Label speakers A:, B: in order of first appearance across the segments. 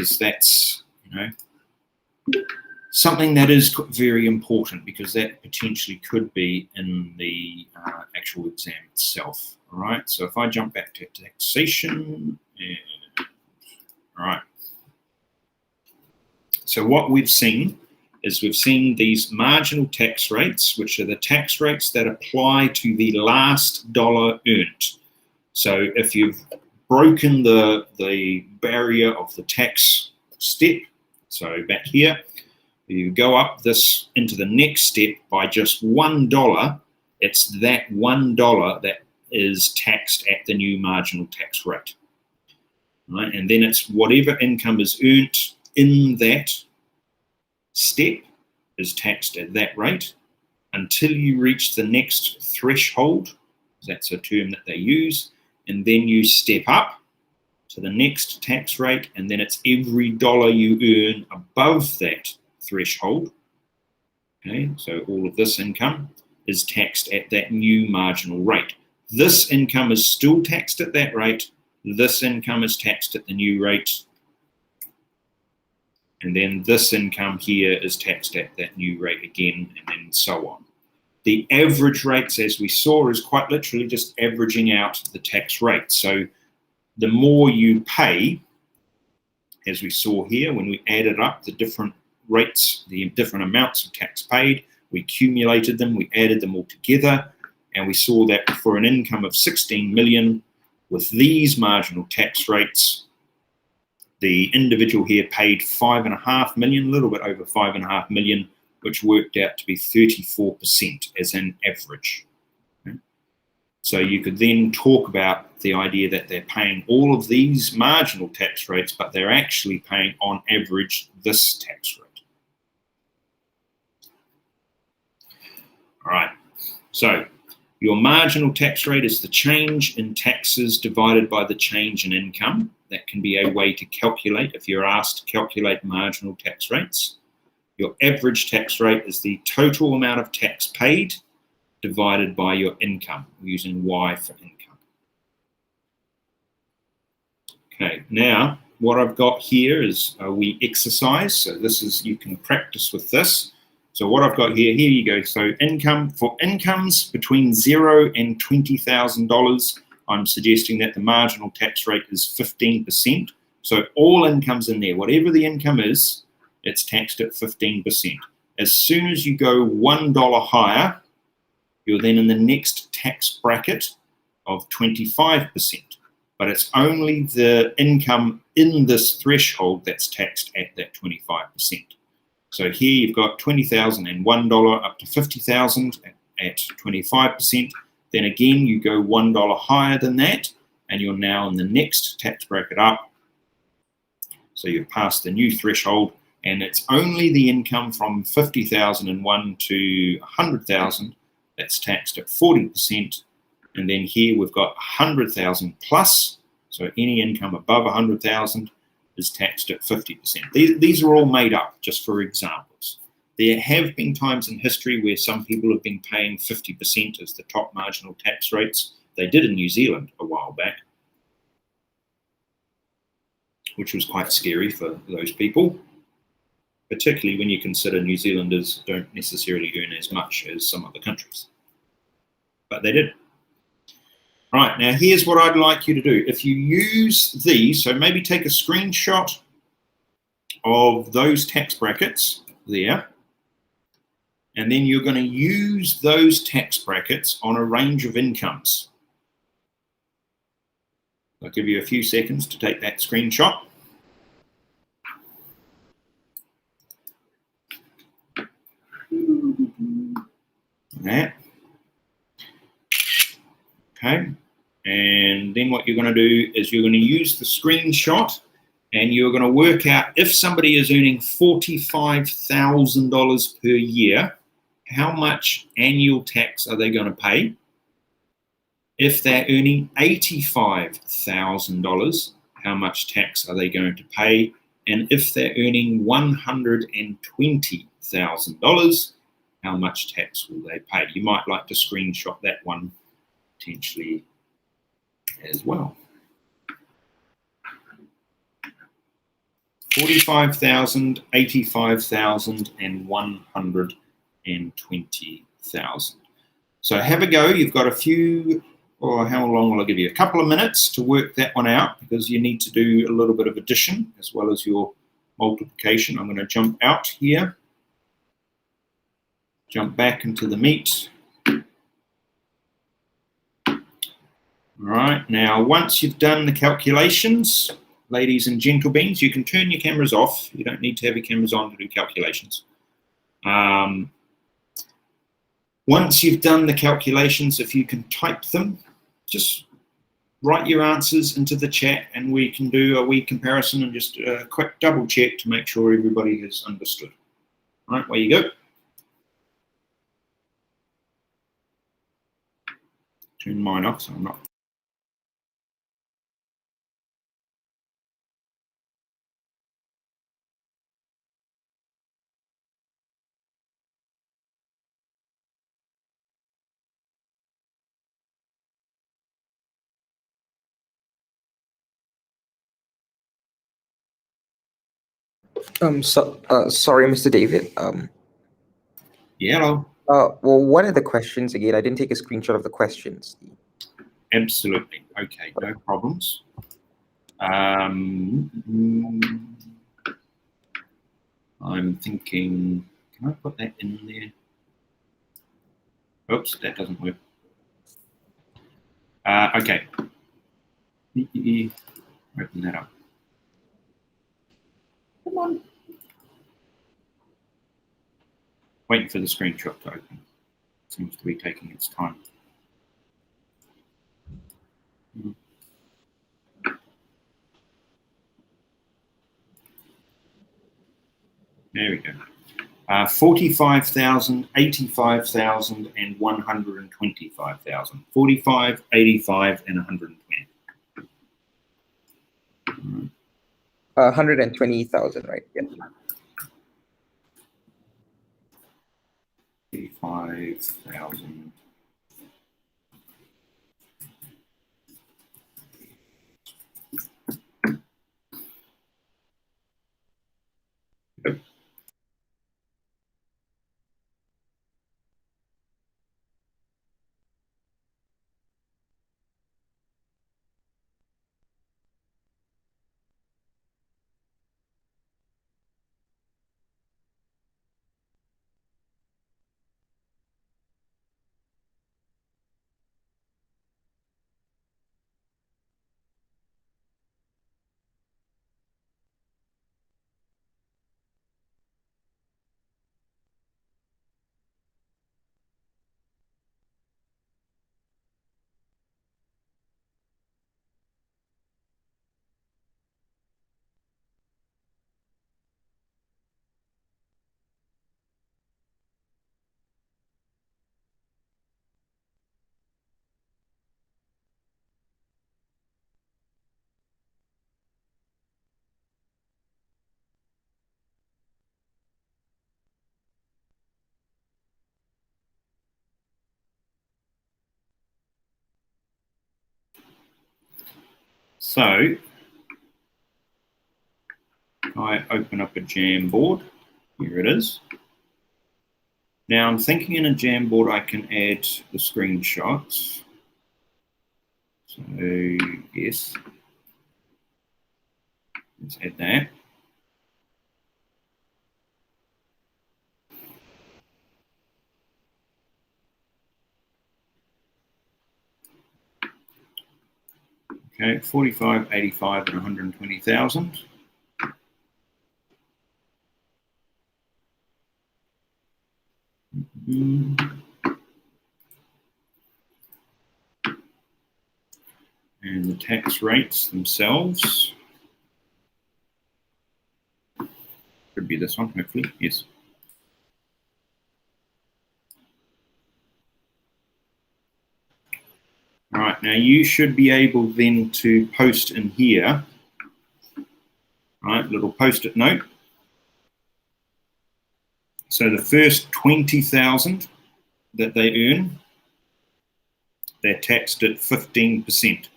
A: because that's, something that is very important, because that potentially could be in the actual exam itself. All right, so if I jump back to taxation, all right. So what we've seen is these marginal tax rates, which are the tax rates that apply to the last dollar earned. So if you've broken the barrier of the tax step, so back here, you go up this into the next step by just $1, it's that $1 that is taxed at the new marginal tax rate. Right? And then it's whatever income is earned in that step is taxed at that rate until you reach the next threshold. That's a term that they use. And then you step up to the next tax rate, and then it's every dollar you earn above that threshold. Okay, so all of this income is taxed at that new marginal rate. This income is still taxed at that rate. This income is taxed at the new rate. And then this income here is taxed at that new rate again, and then so on. The average rates, as we saw, is quite literally just averaging out the tax rate. So the more you pay, as we saw here, when we added up the different rates, the different amounts of tax paid, we accumulated them, we added them all together, and we saw that for an income of 16 million with these marginal tax rates, the individual here paid 5.5 million, a little bit over 5.5 million, which worked out to be 34% as an average. Okay? So you could then talk about the idea that they're paying all of these marginal tax rates, but they're actually paying on average this tax rate. All right, so your marginal tax rate is the change in taxes divided by the change in income. That can be a way to calculate if you're asked to calculate marginal tax rates. Your average tax rate is the total amount of tax paid divided by your income, using Y for income. Okay, now what I've got here is a wee exercise. So this is, you can practice with this. So what I've got here you go. So income, for incomes between $0 and $20,000, I'm suggesting that the marginal tax rate is 15%. So all incomes in there, whatever the income is, it's taxed at 15%. As soon as you go $1 higher, you're then in the next tax bracket of 25%. But it's only the income in this threshold that's taxed at that 25%. So here you've got $20,001 up to $50,000 at 25%. Then again, you go $1 higher than that, and you're now in the next tax bracket up. So you've passed the new threshold, and it's only the income from $50,001 to $100,000 that's taxed at 40%. And then here we've got $100,000 plus, so any income above $100,000 is taxed at 50%. These are all made up just for examples. There have been times in history where some people have been paying 50% as the top marginal tax rates. They did in New Zealand a while back, which was quite scary for those people, particularly when you consider New Zealanders don't necessarily earn as much as some other countries. But they did. Right, now here's what I'd like you to do. If you use these, so maybe take a screenshot of those tax brackets there, and then you're going to use those tax brackets on a range of incomes. I'll give you a few seconds to take that screenshot. That. Okay, and then what you're going to do is you're going to use the screenshot, and you're going to work out if somebody is earning $45,000 per year, how much annual tax are they going to pay? If they're earning $85,000, how much tax are they going to pay? And if they're earning $120,000, how much tax will they pay? You might like to screenshot that one potentially as well. 45,000, 85,000, and 120,000. So have a go. You've got a few, or how long will I give you? A couple of minutes to work that one out, because you need to do a little bit of addition as well as your multiplication. I'm going to jump out here, jump back into the meat. All right, now once you've done the calculations, ladies and gentlebeans, you can turn your cameras off. You don't need to have your cameras on to do calculations. Once you've done the calculations, if you can type them, just write your answers into the chat and we can do a wee comparison and just a quick double check to make sure everybody has understood. All right, away you go. Turn mine off so I'm not.
B: Sorry, Mr. David.
A: Yeah, hello.
B: Well, what are the questions again? I didn't take a screenshot of the questions.
A: Absolutely. Okay, no problems. I'm thinking, can I put that in there? Oops, that doesn't work. Okay. Open that up. Come on. Waiting for the screenshot to open. Seems to be taking its time. There we go. 45,000, 85,000, and 125,000. 45, 85, and 120.
B: 120,000, right? Yeah.
A: 85,000. Yep. So I open up a Jamboard. Here it is. Now I'm thinking in a Jamboard I can add the screenshots. So yes, let's add that. Okay, 45, 85, and 120,000. And the tax rates themselves. Could be this one, hopefully, yes. All right, now you should be able then to post in here, right, little post-it note. So the first 20,000 that they earn, they're taxed at 15%.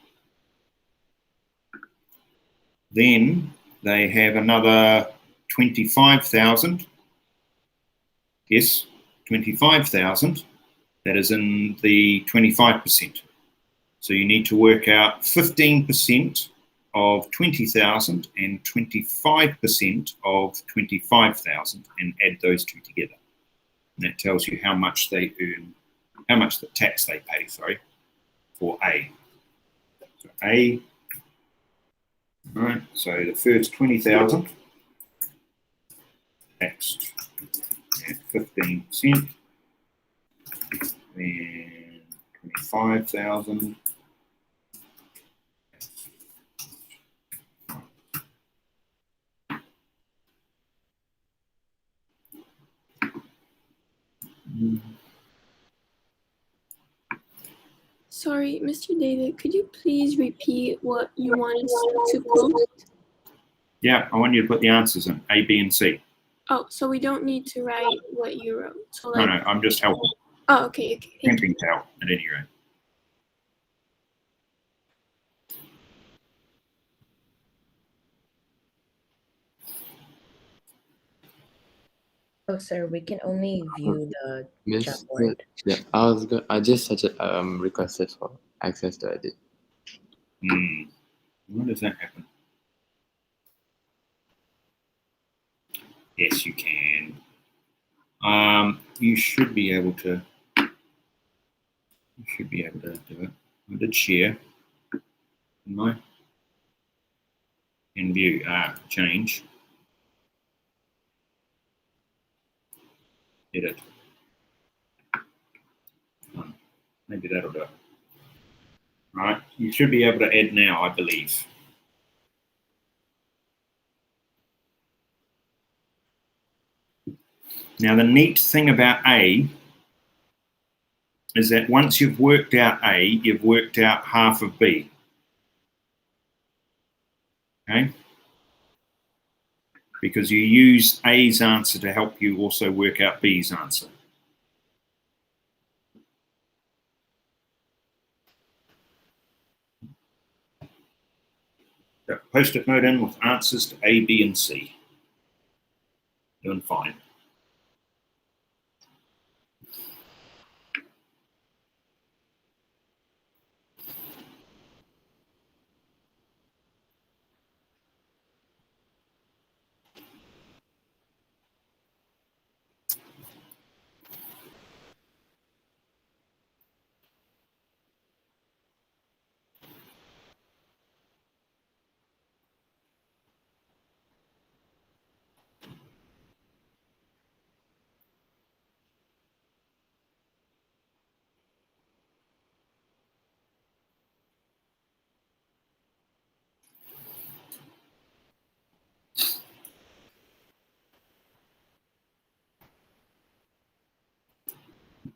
A: Then they have another 25,000. Yes, 25,000. That is in the 25%. So you need to work out 15% of 20,000 and 25% of 25,000 and add those two together. And that tells you how much they earn, how much the tax they pay, sorry, for A. So A, all right, so the first 20,000 taxed at 15%, then 25,000
C: Sorry, Mr. David, could you please repeat what you want us to post?
A: Yeah, I want you to put the answers in, A, B, and C.
C: Oh, so we don't need to write what you wrote. So
A: No, I'm just helping.
C: Oh, okay.
A: Attempting to help at any rate.
D: Oh, sir, we can only view the chat
E: Miss,
D: board.
E: yeah, I just requested for access to edit.
A: When does that happen? Yes, you can. You should be able to. You should be able to do it. I did share. Didn't I? In view. Change. Edit. Maybe that'll do it. Right. You should be able to add now, I believe. Now, the neat thing about A is that once you've worked out A, you've worked out half of B. Okay? Because you use A's answer to help you also work out B's answer. Got a post-it note in with answers to A, B, and C. Doing fine.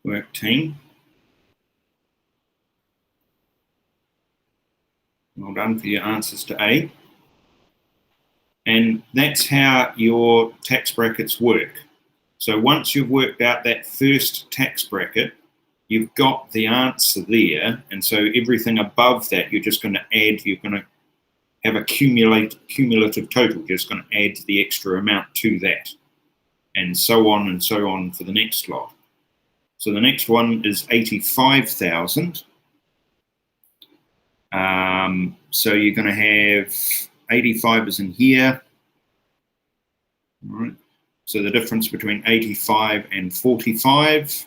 A: Work team. Well done for your answers to A. And that's how your tax brackets work. So once you've worked out that first tax bracket, you've got the answer there. And so everything above that, you're just going to add, you're going to have a cumulative total, you're just going to add the extra amount to that. And so on for the next lot. So the next one is 85,000. So you're going to have 85 is in here. All right. So the difference between 85 and 45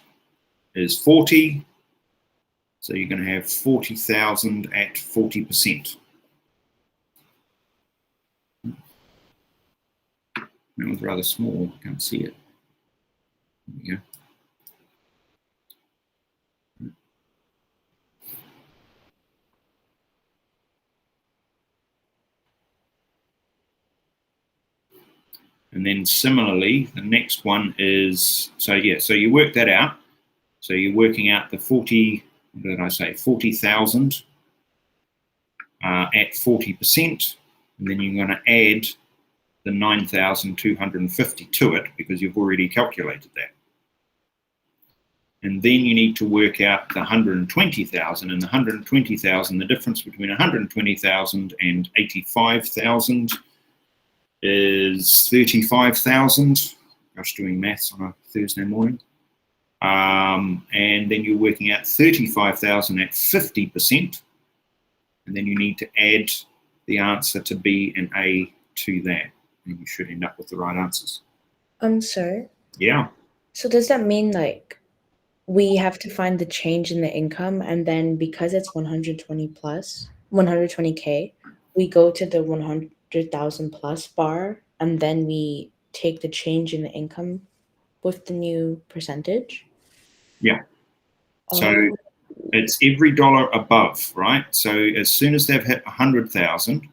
A: is 40. So you're going to have 40,000 at 40%. That was rather small. I can't see it. There we go. And then similarly, the next one is, so you work that out. So you're working out the 40, what did I say, 40,000 at 40%. And then you're going to add the 9,250 to it because you've already calculated that. And then you need to work out the 120,000, and the 120,000, the difference between 120,000 and 85,000 is 35,000. Just doing maths on a Thursday morning. And then you're working out 35,000 at 50%. And then you need to add the answer to B and A to that. And you should end up with the right answers.
D: Sir.
A: Yeah.
D: So does that mean like we have to find the change in the income, and then because it's 120 plus 120K, we go to the 100,000 plus bar, and then we take the change in the income with the new percentage?
A: Yeah. So
D: Oh,
A: it's every dollar above, right? So as soon as they've hit 100,000,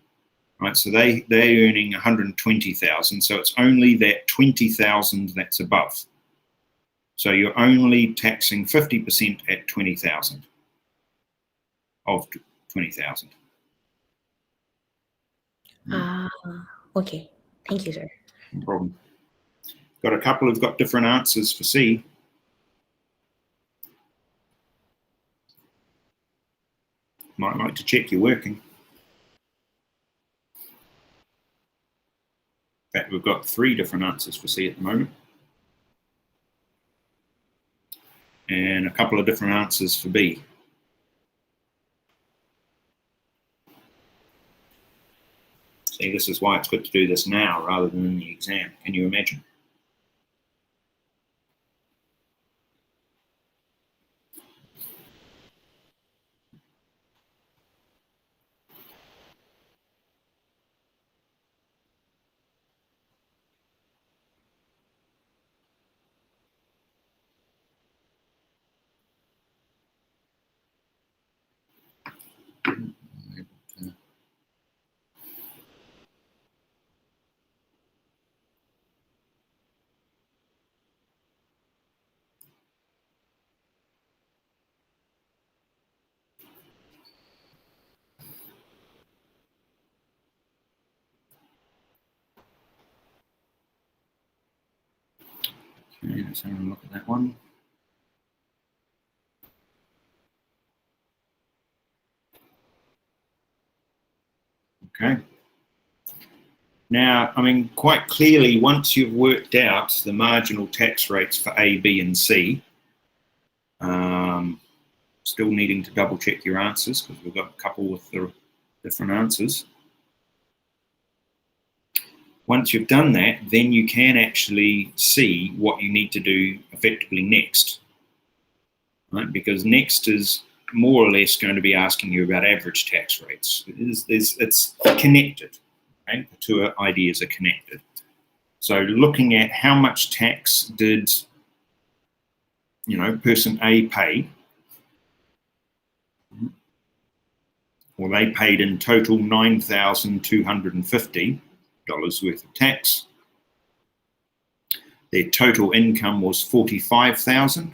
A: right? So they're earning 120,000. So it's only that 20,000 that's above. So you're only taxing 50% at 20,000 of 20,000.
D: okay. Thank you, sir.
A: No problem. Got a couple who've got different answers for C. Might like to check you're working. In fact, we've got 3 different answers for C at the moment. And a couple of different answers for B. See, this is why it's good to do this now rather than in the exam. Can you imagine? Okay, let's have a look at that one. Okay. Now, I mean, quite clearly, once you've worked out the marginal tax rates for A, B, and C, still needing to double check your answers because we've got a couple with the different answers. Once you've done that, then you can actually see what you need to do effectively next, right? Because next is more or less going to be asking you about average tax rates. It's connected, okay? The 2 ideas are connected. So looking at how much tax did, person A pay, well, they paid in total $9,250 worth of tax. Their total income was $45,000.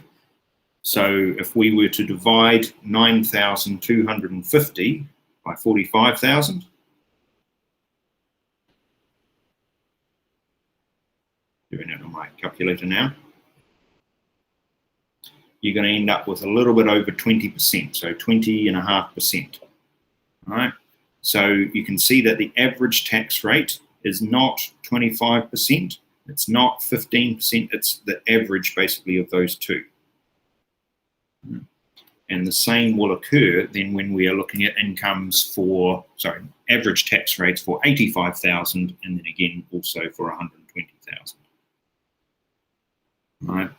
A: So if we were to divide 9,250 by 45,000, doing it on my calculator now, you're going to end up with a little bit over 20%, so 20.5%. All right. So you can see that the average tax rate is not 25%. It's not 15%. It's the average, basically, of those 2. And the same will occur then when we are looking at average tax rates for 85,000, and then again also for 120,000. All right.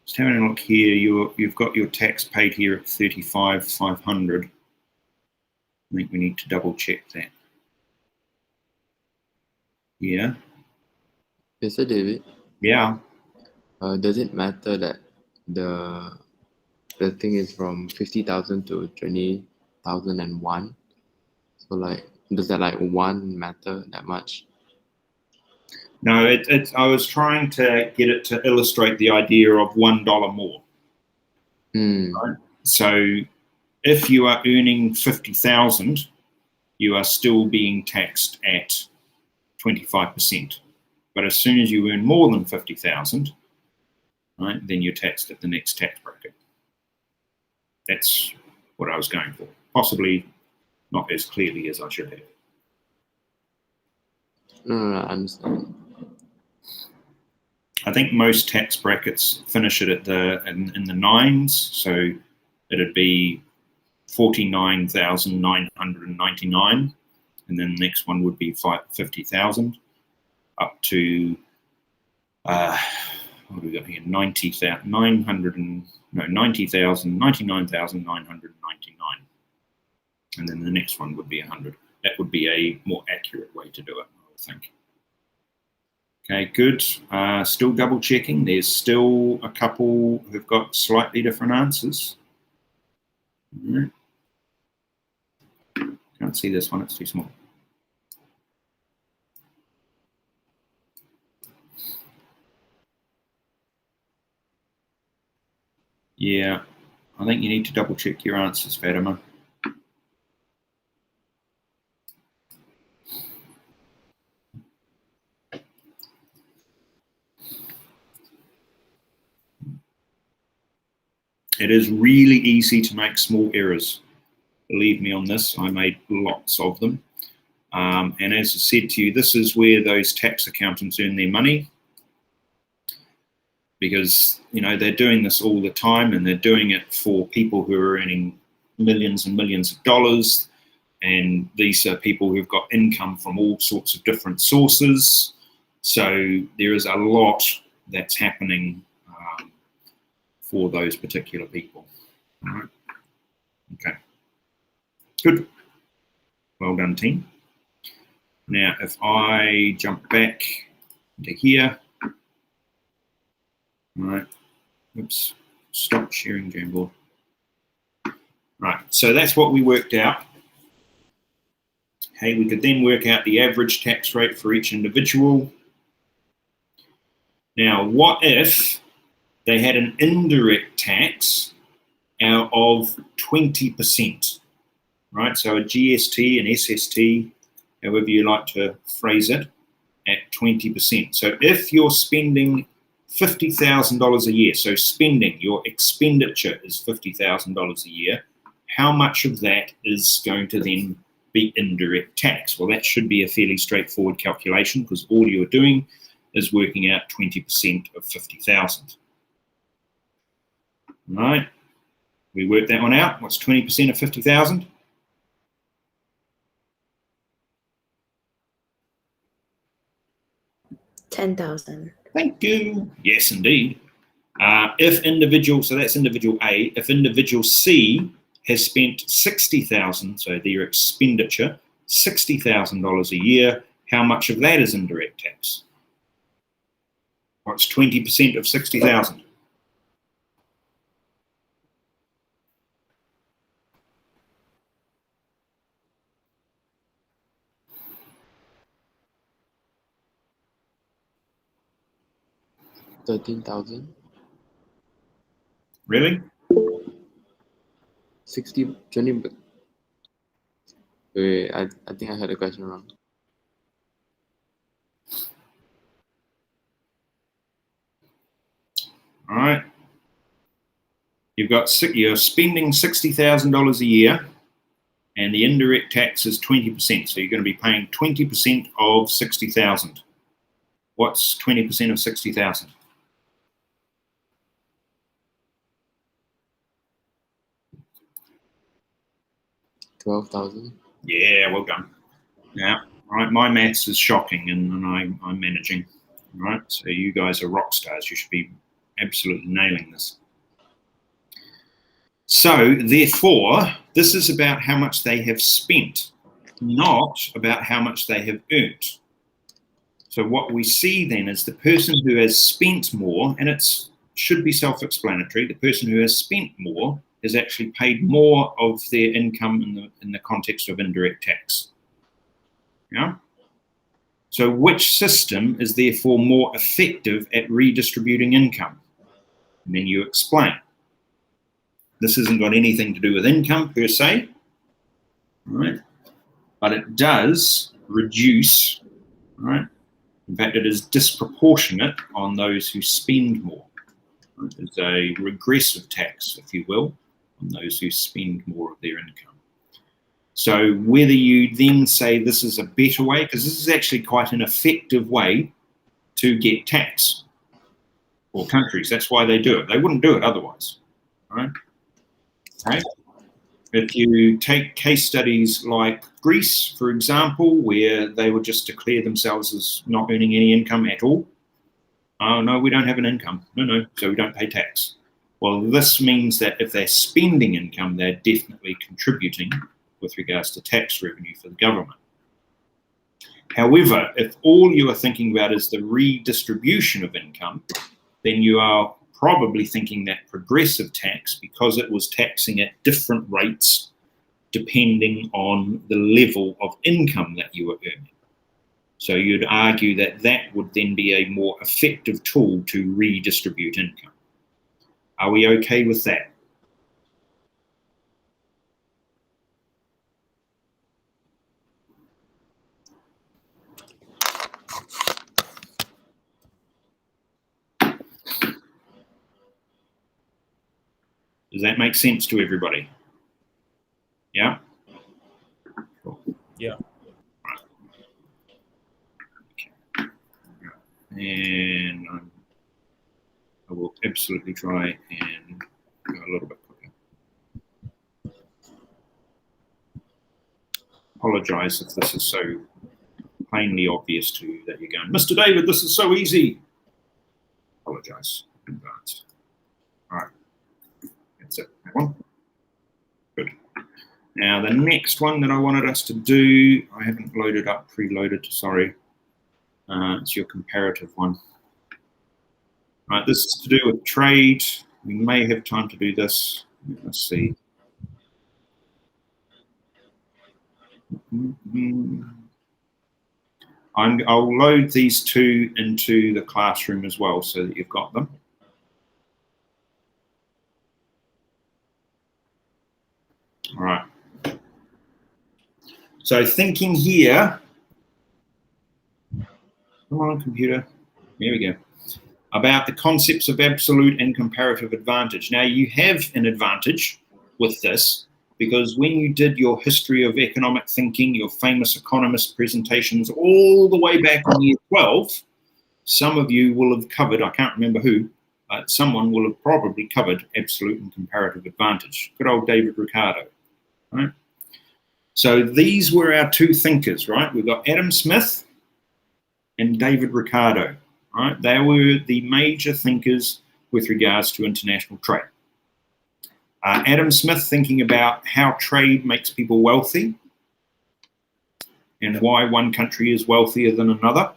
A: Just having a look here, you've got your tax paid here at 35,500. I think we need to double check that. Yeah.
E: Mr. David,
A: Yeah.
E: does it matter that the thing is from 50,000 to 20,001? So like, does that like 1 matter that much?
A: No, I was trying to get it to illustrate the idea of $1 more. Right? So if you are earning 50,000, you are still being taxed at 25%. But as soon as you earn more than 50,000, right, then you're taxed at the next tax bracket. That's what I was going for. Possibly not as clearly as I should have.
E: No, I understand.
A: I think most tax brackets finish it at in the nines, so it'd be 49,999, and then the next one would be 50,000 up to what do we got here? 90,000, 99,999, and then the next one would be 100. That would be a more accurate way to do it, I would think. Okay, good. Still double checking. There's still a couple who've got slightly different answers. Can't see this one, it's too small. Yeah, I think you need to double check your answers, Fatima. It is really easy to make small errors. Believe me on this, I made lots of them. And as I said to you, this is where those tax accountants earn their money, because they're doing this all the time, and they're doing it for people who are earning millions and millions of dollars. And these are people who've got income from all sorts of different sources. So there is a lot that's happening for those particular people. All right. Okay. Good. Well done, team. Now, if I jump back to here, all right, oops, stop sharing Jamboard. Right, so that's what we worked out. Okay, we could then work out the average tax rate for each individual. Now, what if they had an indirect tax out of 20%, right? So a GST and SST, however you like to phrase it, at 20%. So if you're spending $50,000 a year, so spending, your expenditure is $50,000 a year, how much of that is going to then be indirect tax? Well, that should be a fairly straightforward calculation, because all you're doing is working out 20% of 50,000. Right, we worked that one out. What's 20% of 50,000?
D: $10,000.
A: Thank you. Yes, indeed. If individual, so that's individual A, if individual C has spent $60,000, so their expenditure, $60,000 a year, how much of that is indirect tax? What's 20% of 60,000?
E: $13,000.
A: Really?
E: 60, 20. Wait, I think I had the question wrong.
A: All right. You're spending $60,000 a year, and the indirect tax is 20%. So you're going to be paying 20% of 60,000. What's 20% of 60,000?
E: $12,000.
A: Yeah, well done. Yeah, right. My maths is shocking, and I'm managing. Right, so you guys are rock stars. You should be absolutely nailing this. So, therefore, this is about how much they have spent, not about how much they have earned. So what we see then is the person who has spent more, and it should be self-explanatory, the person who has spent more has actually paid more of their income in the context of indirect tax. Yeah? So which system is therefore more effective at redistributing income? And then you explain. This hasn't got anything to do with income per se, right? But it does reduce, right? In fact, it is disproportionate on those who spend more. Right? It's a regressive tax, if you will, on those who spend more of their income. So whether you then say this is a better way, because this is actually quite an effective way to get tax for countries. That's why they do it. They wouldn't do it otherwise, right? Okay. If you take case studies like Greece, for example, where they would just declare themselves as not earning any income at all. Oh, no, we don't have an income. No, so we don't pay tax. Well, this means that if they're spending income, they're definitely contributing with regards to tax revenue for the government. However, if all you are thinking about is the redistribution of income, then you are probably thinking that progressive tax, because it was taxing at different rates depending on the level of income that you were earning. So you'd argue that that would then be a more effective tool to redistribute income. Are we okay with that? Does that make sense to everybody? Yeah? Cool.
F: Yeah.
A: Right. Okay. And I will absolutely try and go a little bit quicker. Apologise if this is so plainly obvious to you that you're going, Mr. David, this is so easy. Apologise in advance. All right. That's it. That one. Good. Now, the next one that I wanted us to do, I haven't loaded up, preloaded, sorry. It's your comparative one. Right, this is to do with trade. We may have time to do this. Let's see. I'll load these two into the classroom as well so that you've got them. All right. So thinking here, come on, computer. Here we go. About the concepts of absolute and comparative advantage. Now, you have an advantage with this because when you did your history of economic thinking, your famous economist presentations all the way back in year 12, some of you will have covered, I can't remember who, but someone will have probably covered absolute and comparative advantage. Good old David Ricardo, right? So these were our two thinkers, right? We've got Adam Smith and David Ricardo. Right? They were the major thinkers with regards to international trade. Adam Smith thinking about how trade makes people wealthy and why one country is wealthier than another.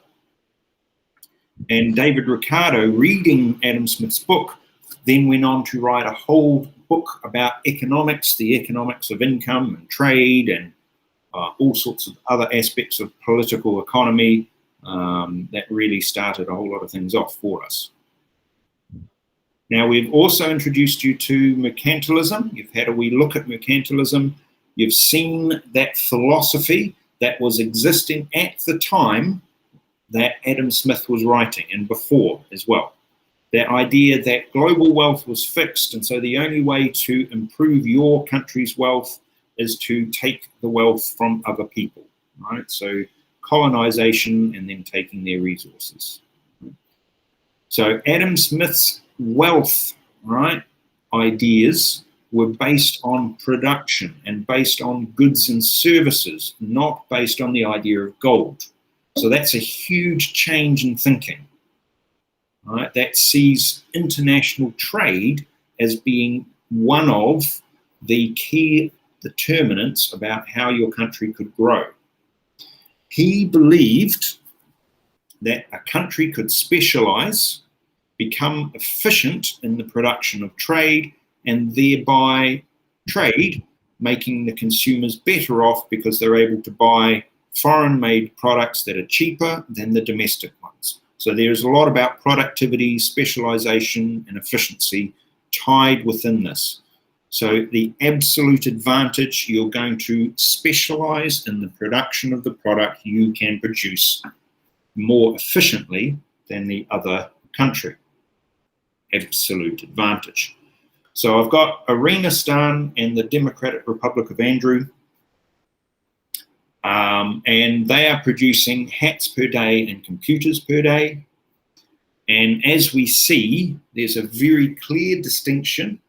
A: And David Ricardo, reading Adam Smith's book, then went on to write a whole book about economics, the economics of income and trade and all sorts of other aspects of political economy. That really started a whole lot of things off for us. Now, we've also introduced you to mercantilism. You've had a wee look at mercantilism. You've seen that philosophy that was existing at the time that Adam Smith was writing and before as well. That idea that global wealth was fixed, and so the only way to improve your country's wealth is to take the wealth from other people, right? So colonization and then taking their resources. So Adam Smith's wealth, right, ideas were based on production and based on goods and services, not based on the idea of gold. So that's a huge change in thinking, right? That sees international trade as being one of the key determinants about how your country could grow. He believed that a country could specialize, become efficient in the production of trade, and thereby trade making the consumers better off because they're able to buy foreign-made products that are cheaper than the domestic ones. So there's a lot about productivity, specialization, and efficiency tied within this. So the absolute advantage, you're going to specialize in the production of the product you can produce more efficiently than the other country. Absolute advantage. So I've got Arenistan and the Democratic Republic of Andrew. And they are producing hats per day and computers per day. And as we see, there's a very clear distinction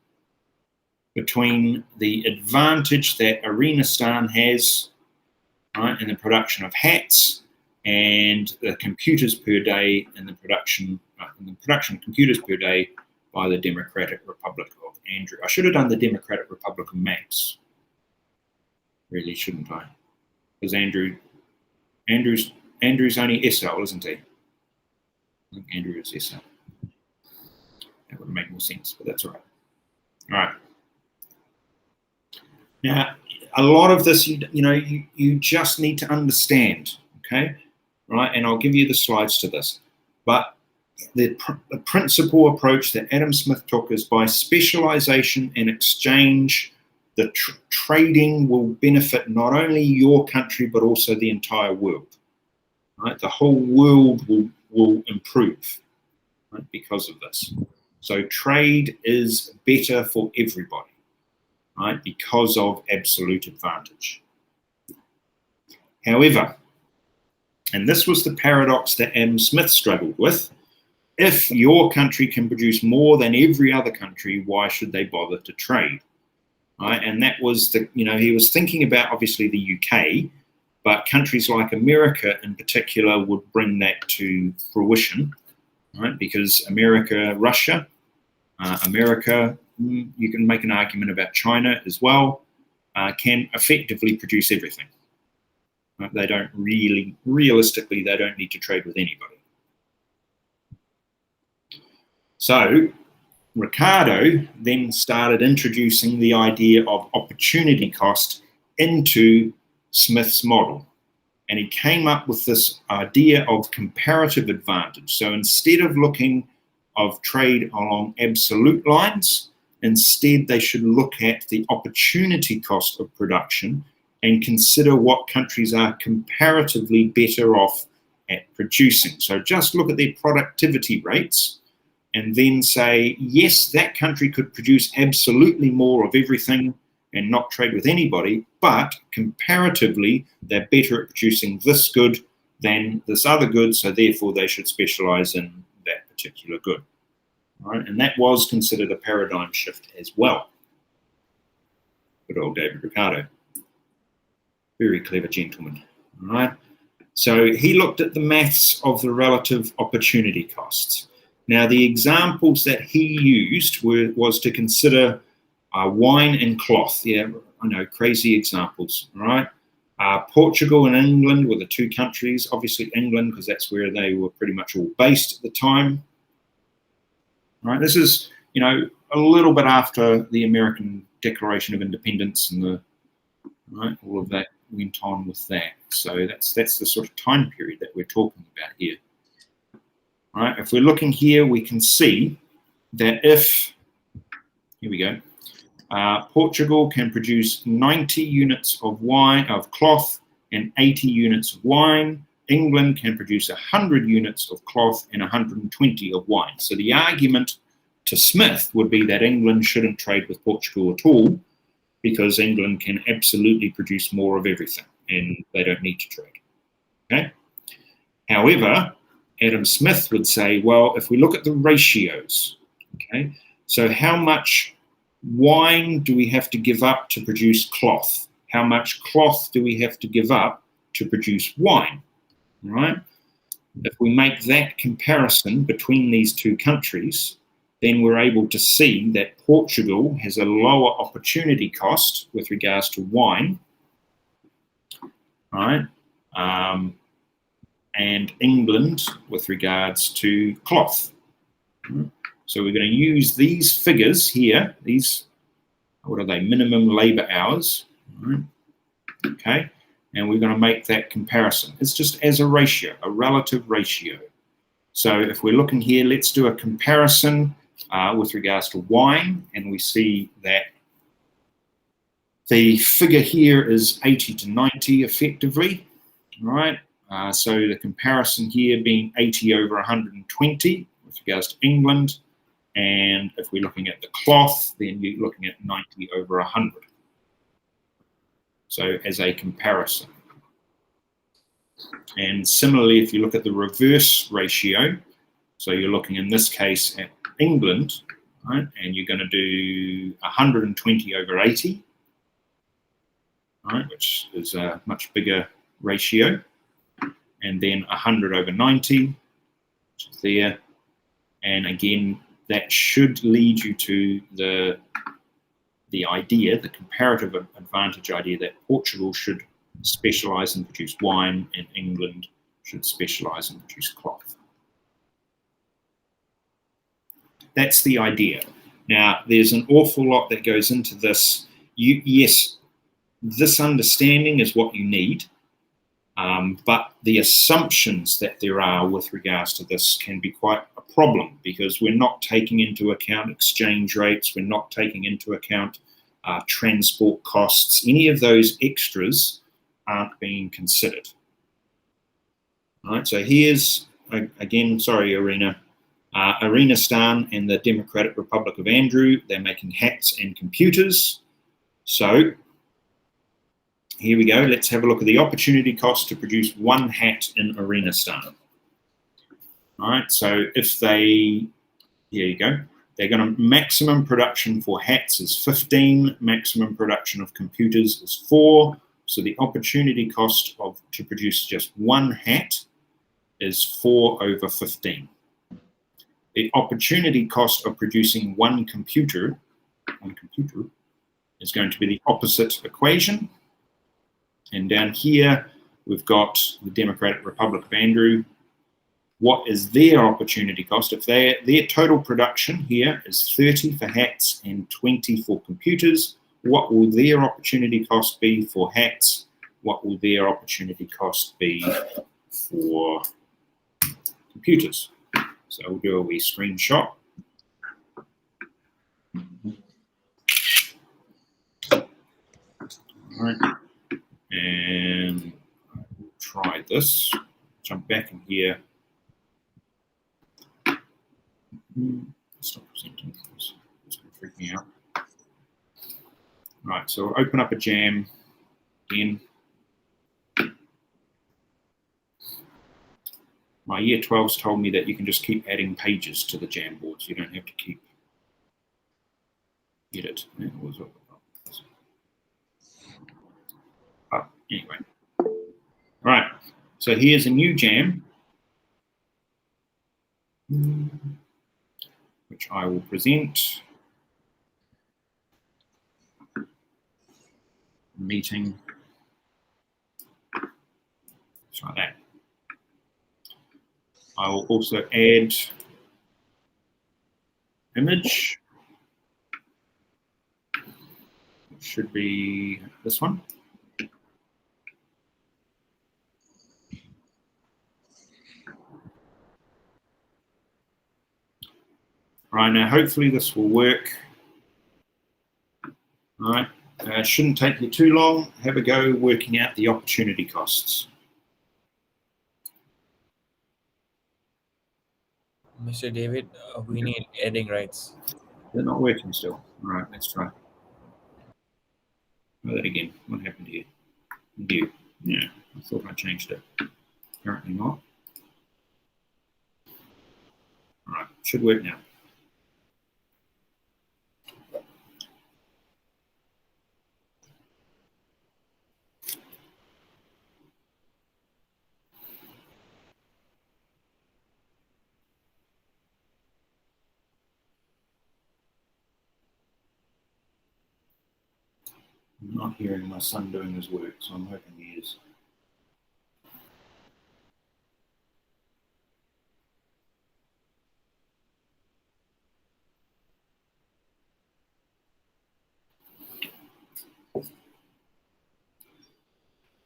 A: between the advantage that Arenistan has, right, in the production of hats and the computers per day in the production of computers per day by the Democratic Republic of Andrew. I should have done the Democratic Republic of Max. Really, shouldn't I? Because Andrew's only SL, isn't he? I think Andrew is SL. That would make more sense, but that's all right. All right. Now, a lot of this, you just need to understand, okay? Right, and I'll give you the slides to this. But the principal approach that Adam Smith took is by specialization and exchange, the trading will benefit not only your country, but also the entire world. Right? The whole world will improve, right, because of this. So trade is better for everybody, right, because of absolute advantage. However, and this was the paradox that Adam Smith struggled with, if your country can produce more than every other country, why should they bother to trade? Right? And that was he was thinking about obviously the UK, but countries like America in particular would bring that to fruition, right? Because Russia, you can make an argument about China as well, can effectively produce everything. Right? They don't realistically, they don't need to trade with anybody. So Ricardo then started introducing the idea of opportunity cost into Smith's model. And he came up with this idea of comparative advantage. So instead of looking of trade along absolute lines, instead they should look at the opportunity cost of production and consider what countries are comparatively better off at producing. So just look at their productivity rates and then say, yes, that country could produce absolutely more of everything and not trade with anybody, but comparatively, they're better at producing this good than this other good, so therefore they should specialize in that particular good. Right? And that was considered a paradigm shift as well. Good old David Ricardo. Very clever gentleman. All right? So he looked at the maths of the relative opportunity costs. Now, the examples that he used was to consider wine and cloth. Yeah, I know, crazy examples, right? Portugal and England were the two countries. Obviously, England, because that's where they were pretty much all based at the time. Right? This is, a little bit after the American Declaration of Independence and all of that went on with that. So that's the sort of time period that we're talking about here. All right, if we're looking here, we can see that here we go, Portugal can produce 90 units of cloth and 80 units of wine. England can produce 100 units of cloth and 120 of wine. So the argument to Smith would be that England shouldn't trade with Portugal at all because England can absolutely produce more of everything and they don't need to trade. Okay. However, Adam Smith would say, well, if we look at the ratios, okay, so how much wine do we have to give up to produce cloth? How much cloth do we have to give up to produce wine, right? If we make that comparison between these two countries, then we're able to see that Portugal has a lower opportunity cost with regards to wine, right? And England with regards to cloth. So we're going to use these figures here, these, what are they, minimum labor hours, right? Okay, and we're going to make that comparison. It's just as a ratio, a relative ratio. So if we're looking here, let's do a comparison with regards to wine, and we see that the figure here is 80 to 90 effectively, right? So the comparison here being 80 over 120 with regards to England. And if we're looking at the cloth, then you're looking at 90 over 100. So as a comparison. And similarly, if you look at the reverse ratio, so you're looking in this case at England, right, and you're going to do 120 over 80, right, which is a much bigger ratio, and then 100 over 90, which is there, and again, that should lead you to the idea, the comparative advantage idea, that Portugal should specialize and produce wine and England should specialize and produce cloth. That's the idea. Now, there's an awful lot that goes into this. Yes, this understanding is what you need, but the assumptions that there are with regards to this can be quite a problem, because we're not taking into account exchange rates, we're not taking into account transport costs. Any of those extras aren't being considered. All right, so here's, again, sorry, Arenistan and the Democratic Republic of Andrew, they're making hats and computers. So here we go. Let's have a look at the opportunity cost to produce one hat in Arenistan. All right, so if they, here you go, they're going to, maximum production for hats is 15, maximum production of computers is 4. So the opportunity cost to produce just one hat is 4 over 15. The opportunity cost of producing one computer is going to be the opposite equation. And down here, we've got the Democratic Republic of Andrew. What is their opportunity cost? If their total production here is 30 for hats and 20 for computers, what will their opportunity cost be for hats? What will their opportunity cost be for computers? So we'll do a wee screenshot. All right. And we'll try this. Jump back in here. Stop presenting. It's going to freak me out. Right, so we'll open up a jam again. My year 12s told me that you can just keep adding pages to the Jamboards. You don't have to keep edit. Anyway. All right, so here's a new jam, which I will present. Meeting. Just like that. I will also add image, which should be this one. Right, now hopefully this will work. All right, shouldn't take you too long. Have a go working out the opportunity costs.
F: Mr. David, we need adding rights.
A: They're not working still. All right, let's try. Try that again. What happened here? View. Yeah, I thought I changed it. Apparently not. All right, should work now. I'm not hearing my son doing his work, so I'm hoping he is.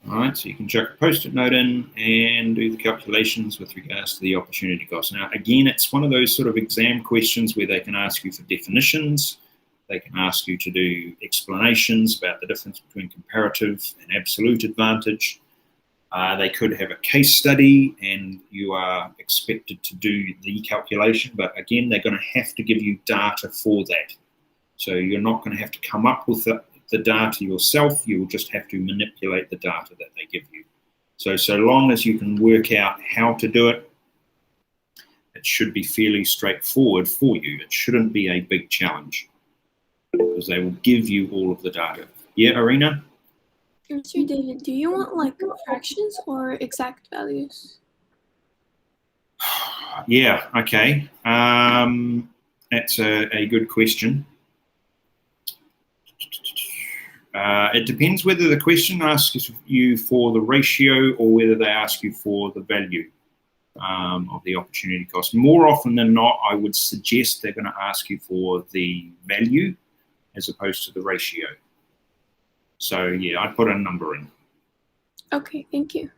A: All right, so you can chuck a post-it note in and do the calculations with regards to the opportunity cost. Now, again, it's one of those sort of exam questions where they can ask you for definitions. They can ask you to do explanations about the difference between comparative and absolute advantage. They could have a case study and you are expected to do the calculation, but again, they're going to have to give you data for that. So you're not going to have to come up with the data yourself. You will just have to manipulate the data that they give you. So long as you can work out how to do it, it should be fairly straightforward for you. It shouldn't be a big challenge because they will give you all of the data. Yeah, Arena?
C: Mr. David, do you want like fractions or exact values?
A: Yeah, okay. That's a good question. It depends whether the question asks you for the ratio or whether they ask you for the value of the opportunity cost. More often than not, I would suggest they're going to ask you for the value as opposed to the ratio. So yeah, I'd put a number in.
C: Okay, thank you.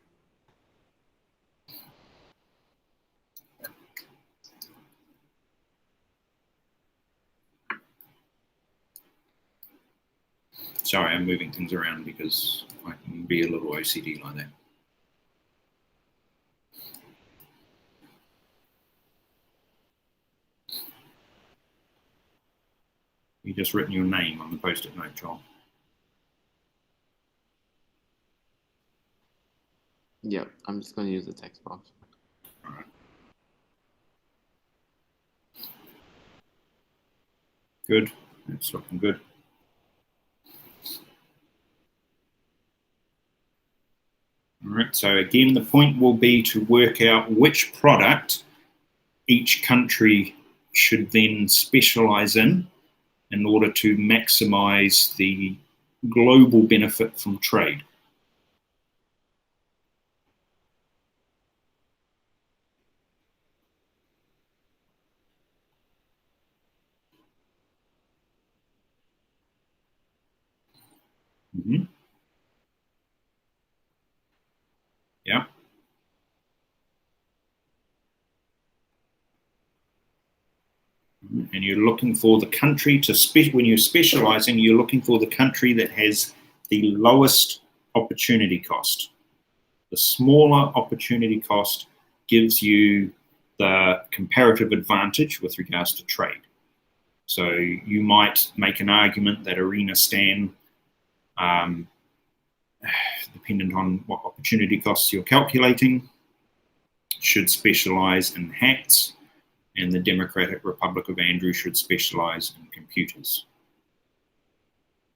A: Sorry, I'm moving things around because I can be a little OCD like that. You just written your name on the post-it note, Joel.
E: Yep, I'm just going to use the text box.
A: All right. Good. That's looking good. All right. So again, the point will be to work out which product each country should then specialize in order to maximize the global benefit from trade. Mm-hmm. Yeah. And you're looking for the country to when you're specializing, you're looking for the country that has the lowest opportunity cost. The smaller opportunity cost gives you the comparative advantage with regards to trade. So you might make an argument that Arena Stan, dependent on what opportunity costs you're calculating, should specialize in hats, and the Democratic Republic of Andrew should specialize in computers.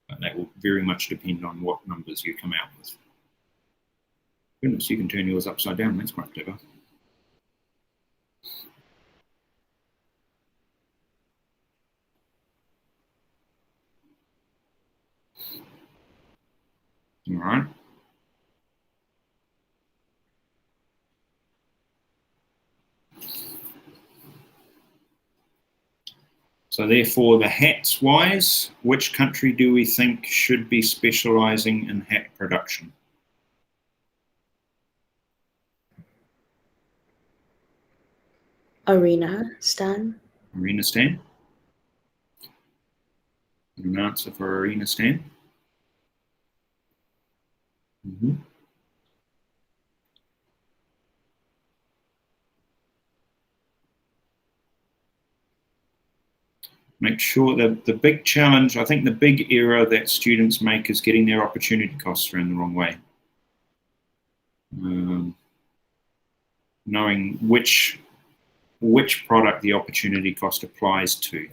A: But that will very much depend on what numbers you come out with. Goodness, you can turn yours upside down. That's quite clever. All right. So therefore, the hats wise, which country do we think should be specializing in hat production?
D: Arena, Stan.
A: Arena Stan? An answer for Arena Stan? Mm-hmm. Make sure that the big challenge, I think the big error that students make is getting their opportunity costs around the wrong way. Knowing which product the opportunity cost applies to.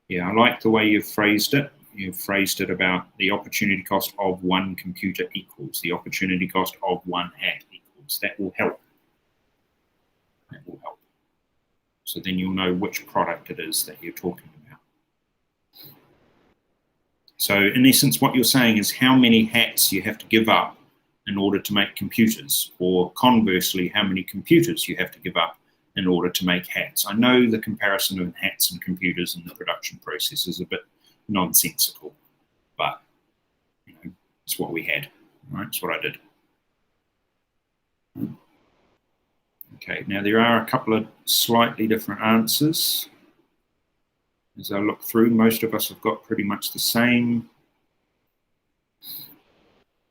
A: Yeah, I like the way you've phrased it. You've phrased it about the opportunity cost of one computer equals the opportunity cost of one hat equals. That will help. That will help. So then you'll know which product it is that you're talking about. So in essence, what you're saying is how many hats you have to give up in order to make computers, or conversely, how many computers you have to give up in order to make hats. I know the comparison of hats and computers in the production process is a bit nonsensical, but you know, it's what we had, right? It's what I did. Okay, now there are a couple of slightly different answers. As I look through, most of us have got pretty much the same.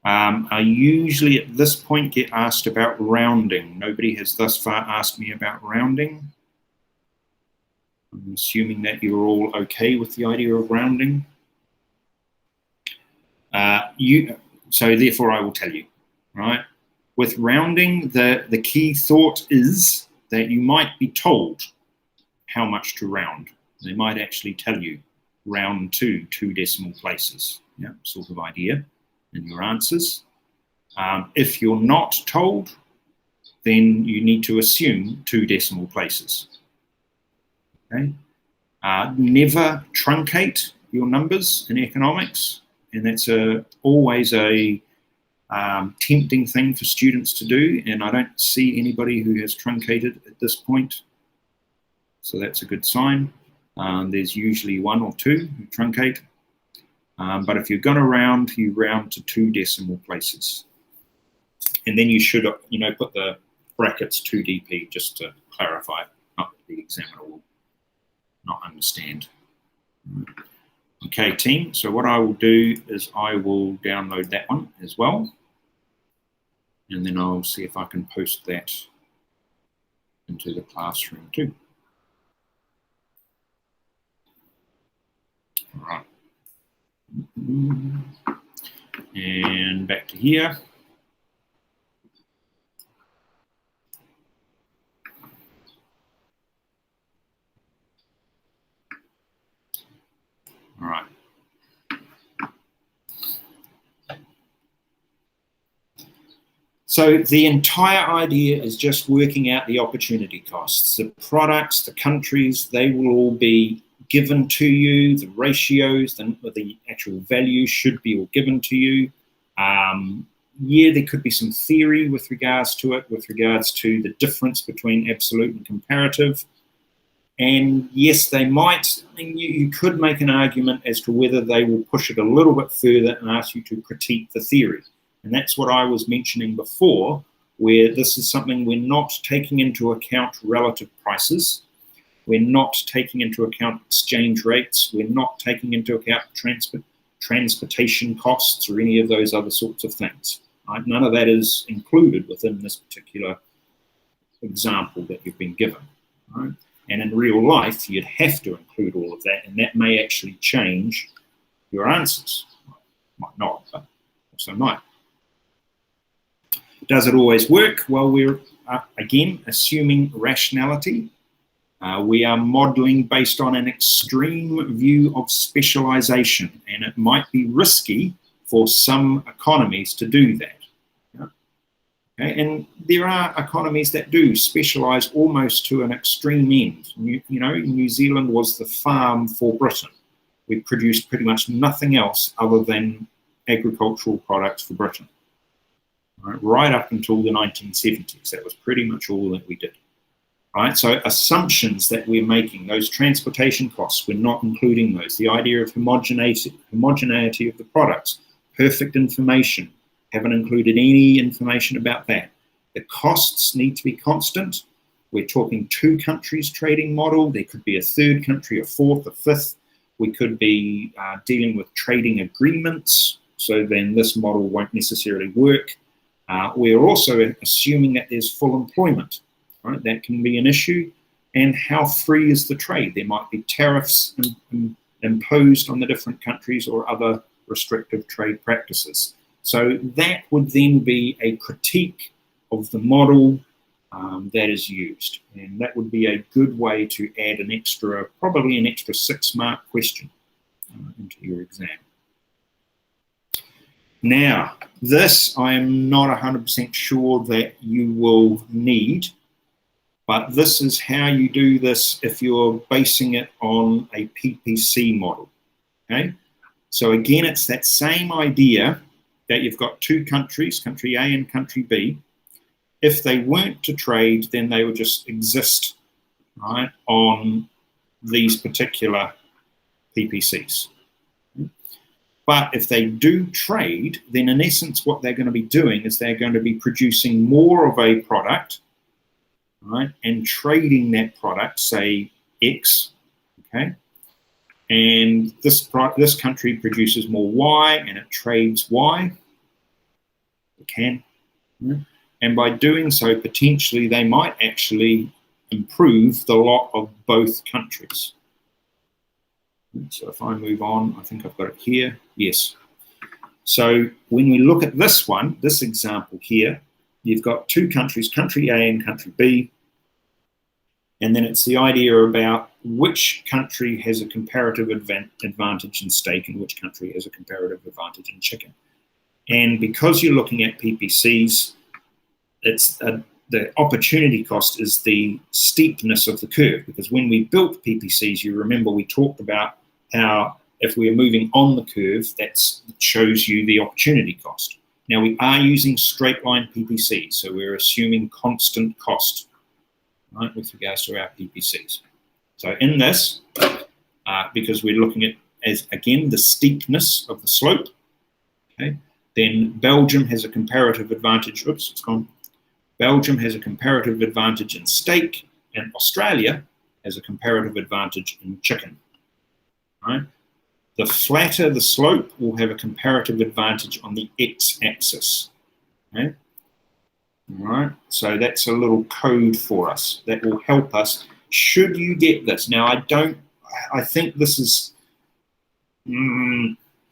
A: I usually at this point get asked about rounding. Nobody has thus far asked me about rounding. I'm assuming that you're all okay with the idea of rounding. So therefore I will tell you, right? With rounding, the key thought is that you might be told how much to round. They might actually tell you round to 2 decimal places, yeah, sort of idea in your answers. If you're not told, then you need to assume 2 decimal places. Okay? Never truncate your numbers in economics, and that's always a tempting thing for students to do, and I don't see anybody who has truncated at this point, so that's a good sign. There's usually 1 or 2 who truncate, but if you're going to round, you round to 2 decimal places, and then you should, put the brackets 2dp just to clarify. Not that the examiner will not understand. Okay, team. So what I will do is I will download that one as well, and then I'll see if I can post that into the classroom too. All right. And back to here. All right. So the entire idea is just working out the opportunity costs. The products, the countries, they will all be given to you. The ratios, the actual value should be all given to you. Yeah, there could be some theory with regards to it, with regards to the difference between absolute and comparative. And yes, they might, you could make an argument as to whether they will push it a little bit further and ask you to critique the theory. And that's what I was mentioning before, where this is something we're not taking into account relative prices. We're not taking into account exchange rates. We're not taking into account transportation costs or any of those other sorts of things. Right? None of that is included within this particular example that you've been given. Right? And in real life, you'd have to include all of that, and that may actually change your answers. Might not, but also might. Does it always work? Well, we're, again, assuming rationality. We are modeling based on an extreme view of specialization, and it might be risky for some economies to do that. Okay? And there are economies that do specialize almost to an extreme end. New Zealand was the farm for Britain. We produced pretty much nothing else other than agricultural products for Britain. Right up until the 1970s, that was pretty much all that we did. Right, so assumptions that we're making, those transportation costs, we're not including those. The idea of homogeneity of the products, perfect information, haven't included any information about that. The costs need to be constant. We're talking 2 countries trading model. There could be a 3rd country, a 4th, a 5th. We could be dealing with trading agreements, so then this model won't necessarily work. We're also assuming that there's full employment, right? That can be an issue. And how free is the trade? There might be tariffs imposed on the different countries or other restrictive trade practices. So that would then be a critique of the model that is used. And that would be a good way to add probably an extra 6-mark question into your exam. Now, this I am not 100% sure that you will need, but this is how you do this if you're basing it on a PPC model, okay? So again, it's that same idea that you've got 2 countries, country A and country B. If they weren't to trade, then they would just exist, right, on these particular PPCs. But if they do trade, then in essence what they're going to be doing is they're going to be producing more of a product, right, and trading that product, say X, okay? And this country produces more Y and it trades Y. It can. And by doing so, potentially they might actually improve the lot of both countries. So if I move on, I think I've got it here. Yes. So when we look at this one, this example here, you've got two countries, country A and country B, and then it's the idea about which country has a comparative advantage in steak and which country has a comparative advantage in chicken. And because you're looking at PPCs, it's the opportunity cost is the steepness of the curve, because when we built PPCs, you remember we talked about how if we are moving on the curve, that shows you the opportunity cost. Now we are using straight line PPCs, so we're assuming constant cost, right, with regards to our PPCs. So in this, because we're looking at, as again, the steepness of the slope, okay, then Belgium has a comparative advantage. Oops, it's gone. Belgium has a comparative advantage in steak, and Australia has a comparative advantage in chicken. Right? The flatter the slope will have a comparative advantage on the x-axis. Okay? All right, so that's a little code for us that will help us should you get this. Now, I think this is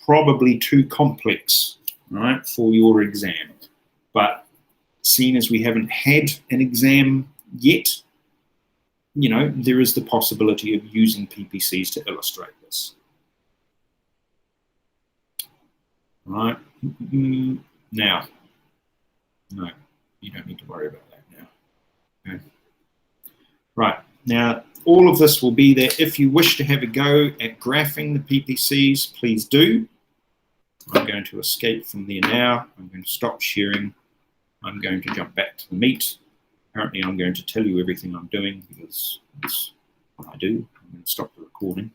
A: probably too complex, right, for your exam. But seeing as we haven't had an exam yet, you know, there is the possibility of using PPCs to illustrate this. Right? Now, no, you don't need to worry about that now. Okay. Right, now all of this will be there. If you wish to have a go at graphing the PPCs, please do. I'm going to escape from there now. I'm going to stop sharing. I'm going to jump back to the meet. Apparently I'm going to tell you everything I'm doing because that's what I do. I'm going to stop the recording.